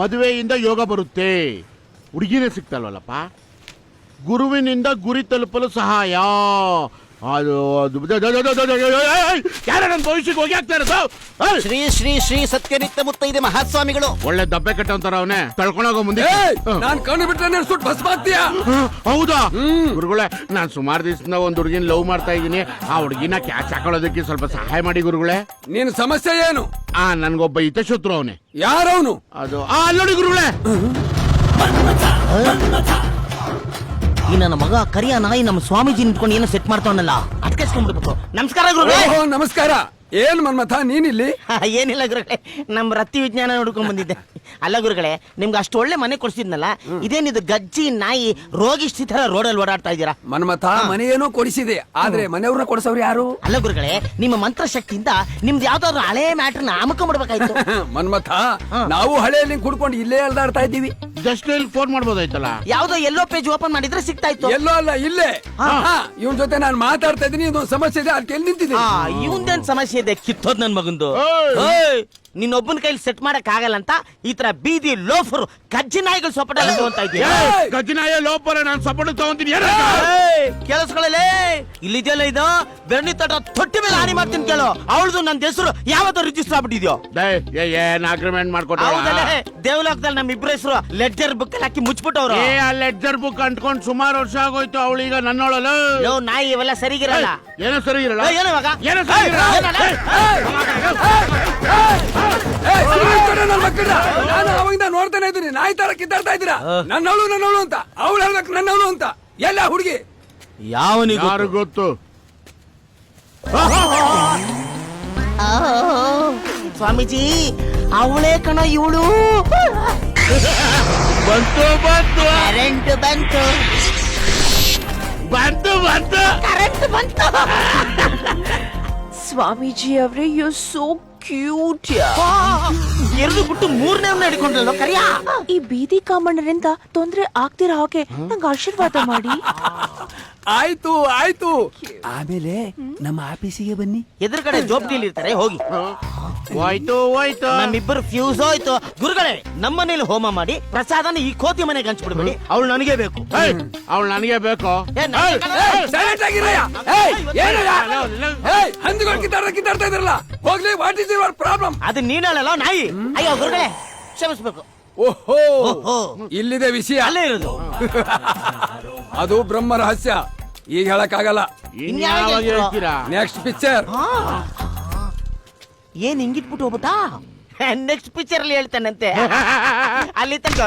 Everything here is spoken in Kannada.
ಮದುವೆಯಿಂದ ಯೋಗ ಬರುತ್ತೆ, ಹುಡುಗಿನೇ ಸಿಗ್ತಲ್ವಲ್ಲಪ್ಪ. ಗುರುವಿನಿಂದ ಗುರಿ ತಲುಪಲು ಸಹಾಯ. ಅದು ಯಾರ ನನ್ನ ಭವಿಷ್ಯಕ್ಕೆ ಹೋಗಿ ಆಗ್ತಾ ಇರೋದು? ಶ್ರೀ ಶ್ರೀ ಶ್ರೀ ಸತ್ಯನಿತ್ಯ ಮುತ್ತೈದೆ ಮಹಾಸ್ವಾಮಿಗಳು. ಒಳ್ಳೆ ದಬ್ಬೆ ಕಟ್ಟಂತಾರ ಅವನೇ, ತಳ್ಕೊಂಡೋಗೋ ಮುಂದೆ. ನಾನ್ ಕಣ್ಣು ಬಿಟ್ರೆ ಸುಟ್ಟು ಭಸ್ಮಾಗ್ತೀಯಾ? ಹೌದಾ ಗುರುಗಳೇ, ನಾನ್ ಸುಮಾರು ದಿವಸದಿಂದ ಒಂದ್ ಹುಡುಗಿನ ಲವ್ ಮಾಡ್ತಾ ಇದೀನಿ. ಆ ಹುಡುಗಿನ ಕ್ಯಾಚ್ ಹಾಕೊಳ್ಳೋದಕ್ಕೆ ಸ್ವಲ್ಪ ಸಹಾಯ ಮಾಡಿ ಗುರುಗಳೇ. ನಿನ್ ಸಮಸ್ಯೆ ಏನು? ನನ್ಗೊಬ್ಬ ಹಿತಶತ್ರು ಅವನೇ. ಯಾರವನು? ಅದು ಅಲ್ಲೋಡಿ ಗುರುಗಳೇ. ಈ ನನ್ನ ಮಗ ಕರಿಯ ನಾಯಿ ನಮ್ಮ ಸ್ವಾಮೀಜಿ ನಿಂತ್ಕೊಂಡು ಏನೋ ಸೆಟ್ ಮಾಡ್ತಾವನಲ್ಲ, ಅಟ್ಕೆಸ್ಕೊಂಡ್ಬಿಡ್ಬೇಕು. ನಮಸ್ಕಾರ ಗುರುಗಳೇ. ಓಹೋ ನಮಸ್ಕಾರ. ಏನ್ ಮನ್ಮಥ ನೀನಿಲ್ಲಿ? ಏನಿಲ್ಲ ಗುರುಗಳೇ, ನಮ್ಮ ರತ್ತಿ ವಿಜ್ಞಾನ ನೋಡ್ಕೊಂಡ್ ಬಂದಿದ್ದೆ. ಅಲ್ಲ ಗುರುಗಳೇ, ನಿಮ್ಗೆ ಅಷ್ಟು ಒಳ್ಳೆ ಮನೆ ಕೊಡಿಸಿದ್ನಲ್ಲ, ಇದೇನಿದು ಗಜ್ಜಿ ನಾಯಿ ರೋಗಿ ಸ್ಥಿತರ ರೋಡಲ್ಲಿ ಓಡಾಡ್ತಾ ಇದ್ದೀರಾ? ಮನ್ಮಥ ಮನೆಯೇನೋ ಕೊಡಿಸಿದೆ, ಆದ್ರೆ ಮನೆಯವ್ರನ್ನ ಕೊಡಿಸೋರು ಯಾರು? ಅಲ್ಲ ಗುರುಗಳೇ, ನಿಮ್ಮ ಮಂತ್ರ ಶಕ್ತಿಯಿಂದ ನಿಮ್ದು ಯಾವ್ದಾದ್ರು ಹಳೆ ಮ್ಯಾಟ್ರನ್ನ ಅಮಕೊಂಡ್ಬಿಡ್ಬೇಕಾಯ್ತು. ಮನ್ಮಥ ನಾವು ಹಳೆಯಲ್ಲಿ ಕುಡ್ಕೊಂಡು ಇಲ್ಲೇ ಅಲ್ದಾಡ್ತಾ ಇದ್ದೀವಿ. ಜಸ್ಟ್ ಫೋನ್ ಮಾಡ್ಬೋದಾಯ್ತಲ್ಲ. ಯಾವ್ದೋ ಎಲ್ಲೋ ಪೇಜ್ ಓಪನ್ ಮಾಡಿದ್ರೆ ಸಿಗ್ತಾ ಇತ್ತು. ಎಲ್ಲೋ ಅಲ್ಲ, ಇಲ್ಲೇ. ಇವನ್ ಜೊತೆ ನಾನು ಮಾತಾಡ್ತಾ ಇದ್ದೀನಿ. ಇದೊಂದು ಸಮಸ್ಯೆ ಇದೆ, ಅದಕ್ಕೆ ಎಲ್ಲಿ ನಿಂತಿದೆ? ಇವಂದೇನ್ ಸಮಸ್ಯೆ ಇದೆ? ಕಿತ್ತೋದ್ ನನ್ ಮಗಂದು. ನಿನ್ನೊಬ್ಬನ ಕೈಲಿ ಸೆಟ್ ಮಾಡಕ್ ಆಗಲ್ಲ ಅಂತ ಈ ತರ ಬೀದಿ ಲೋಫರು ಗಜ್ಜಿ ನಾಯಿಗಳು ಸಪೋಟ ಅಂತ ಇದೆಯಾ? ಗಜ್ಜಿನಾಯ ಲೋಪರ ನಾನು ಸಪೋರ್ಟ್ ತಗೊಂತೀನಿ. ಕೇಳಿಸ್ಕೊಳ್ಳಲೇ, ಇಲ್ಲಿದೆಯಲ್ಲ ಇದು ಬೆರಣಿ ತಟ ತೊಟ್ಟಿ ಮೇಲೆ ಹಾನಿ ಮಾಡ್ತೀನಿ ಕೇಳು. ಅವಳದು ನನ್ನ ಹೆಸರು ಯಾವತ್ತೂ ರಿಜಿಸ್ಟರ್ ಆಗ್ಬಿಟ್ಟಿದ್ಯೋ? ಏನ್ ಅಗ್ರಿಮೆಂಟ್ ಮಾಡ್ಕೊಟ್ಟ? ದೇವಲೋಕದಲ್ಲಿ ನಮ್ಮ ಇಬ್ಬರ ಹೆಸರು ಲೆಡ್ಜರ್ ಬುಕ್ ಅಲ್ಲಿ ಹಾಕಿ ಮುಚ್ಚಿಬಿಟ್ಟವ್ರು. ಆ ಲೆಡ್ಜರ್ ಬುಕ್ ಅಂಟ್ಕೊಂಡು ಸುಮಾರು ವರ್ಷ ಆಗೋಯ್ತು. ಅವಳೀಗ ನನ್ನೋಳಲ್ಲ. ನಾಯಿ ಇವೆಲ್ಲ ಸರಿಗಿರಲ್ಲ. ಏನೋ ಸರಿ ಇರಲ್ಲ. ಏನೋ ಇವಾಗ ಏನೋ ಸರಿ ಇರಲ್ಲ. ನಾನು ಅವಾಗಿಂದ ನೋಡ್ತಾನೆ ಇದ್ದೀನಿ, ನಾಯಿ ತರ ಕಿತ್ತಾಡ್ತಾ ಇದ್ದೀರಾ. ನನ್ನವಳು ಅಂತ ಅವಳು ಹೇಳ್ಬೇಕು, ನನ್ನವಳು ಅಂತ. ಎಲ್ಲ ಹುಡುಗಿ ಯಾವನಿಗೆ ಯಾರು ಗೊತ್ತು? ಸ್ವಾಮೀಜಿ ಅವಳೇ ಕಣ ಇವಳು. ಬಂತು ಬಂತು ಕರೆಂಟ್ ಬಂತು, ಬಂತು ಬಂತು ಕರೆಂಟ್ ಬಂತು. ಸ್ವಾಮೀಜಿ ಅವರೇ, ಯು ಸೋ ಕ್ಯೂಟ್. ಎರಡು ಬಿಟ್ಟು ಮೂರನೇ ಹಿಡ್ಕೊಂಡ್ರಲ್ಲ ಕರಿಯ. ಈ ಬೀದಿ ಕಾಮಣ್ಣರಿಂದ ತೊಂದ್ರೆ ಆಗ್ತಿರೋ ಹಾಗೆ ನಂಗೆ ಆಶೀರ್ವಾದ ಮಾಡಿ. ಆಯ್ತು ಆಯ್ತು. ಆಮೇಲೆ ನಮ್ಮ ಆಫೀಸಿಗೆ ಬನ್ನಿ. ಎದುರುಗಡೆ ಜೋಬ್ಡಿಲಿ ಇರ್ತಾರೆ, ಹೋಗಿ. ಹೋಯ್ತು ಹೋಯ್ತು. ನಮ್ಮಿಬ್ಬರು ಫ್ಯೂಸ್ ಹೋಯ್ತು. ಗುರುಗಳೇ, ನಮ್ಮನೇಲಿ ಹೋಮ ಮಾಡಿ ಪ್ರಸಾದನ ಈ ಕೋತಿ ಮನೆಗೆ ಹಂಚ್ಬಿಡ್ಬೇಡಿ. ಅವಳು ನನಗೆ ಬೇಕು. ಅವಳು ನನಗೆ ಬೇಕು. ಸೈಲೆಂಟ್ ಆಗಿರಯ್ಯ. ಹಂದಿಗಳು ಕಿತ್ತಾಡ್ತಾ ಇದ್ರಲ್ಲ, ಹೋಗ್ಲಿ. What is your problem? ಅದು ನೀನಲ್ಲ ನಾಯಿ. ಅಯ್ಯೋ ಗುರುಗಳೇ, ಕ್ಷಮಿಸ್ಬೇಕು. ಓಹೋ, ಇಲ್ಲಿದೆ ವಿಷಯ. ಅಲ್ಲೇ ಇರೋದು. ಅದು ಬ್ರಹ್ಮ ರಹಸ್ಯ, ಈಗ ಹೇಳಕ್ಕಾಗಲ್ಲ. ಇನ್ಯಾವಾಗ ಹೇಳ್ತೀರಾ? Next picture. ಏನ್ ಹಿಂಗಿಟ್ಬಿಟ್ಟು ಹೋಗ್ಬಿಟ್ಟಾ? ನೆಕ್ಸ್ಟ್ ಪಿಕ್ಚರ್ ಅಲ್ಲಿ ಹೇಳ್ತಾನಂತೆ. ಅಲ್ಲಿ ತನಕ